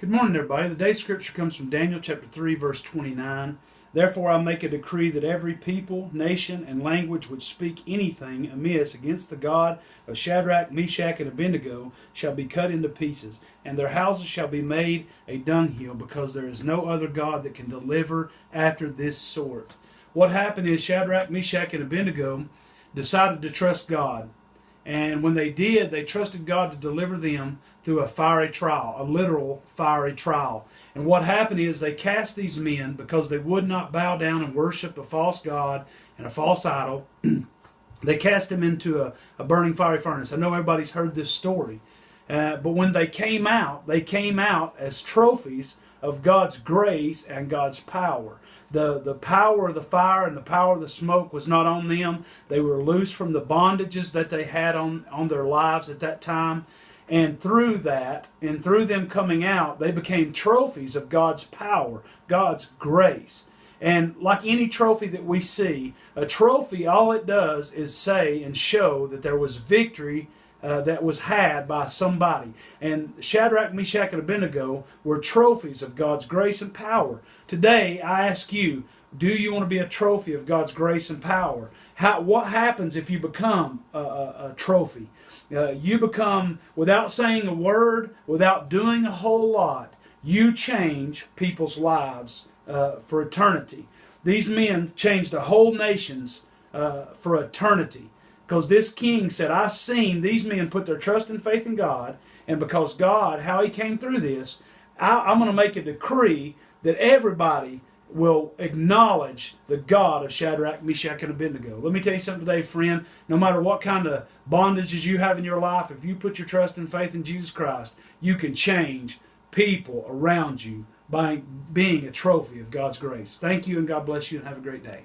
Good morning, everybody. Today's scripture comes from Daniel chapter 3, verse 29. Therefore I make a decree that every people, nation, and language which speak anything amiss against the God of Shadrach, Meshach, and Abednego shall be cut into pieces, and their houses shall be made a dunghill, because there is no other God that can deliver after this sort. What happened is Shadrach, Meshach, and Abednego decided to trust God. And when they did, they trusted God to deliver them through a fiery trial, a literal fiery trial. And what happened is they cast these men, because they would not bow down and worship a false god and a false idol. They cast them into a burning fiery furnace. I know everybody's heard this story. But when they came out as trophies of God's grace and God's power. The power of the fire and the power of the smoke was not on them. They were loose from the bondages that they had on their lives at that time. And through that, and through them coming out, they became trophies of God's power, God's grace. And like any trophy that we see, a trophy, all it does is say and show that there was victory that was had by somebody. And Shadrach, Meshach, and Abednego were trophies of God's grace and power. Today, I ask you, do you want to be a trophy of God's grace and power? What happens if you become a trophy? You become, without saying a word, without doing a whole lot, you change people's lives for eternity. These men changed a whole nation's for eternity. Because this king said, I've seen these men put their trust and faith in God, and because God, how he came through this, I'm going to make a decree that everybody will acknowledge the God of Shadrach, Meshach, and Abednego. Let me tell you something today, friend. No matter what kind of bondages you have in your life, if you put your trust and faith in Jesus Christ, you can change people around you by being a trophy of God's grace. Thank you, and God bless you, and have a great day.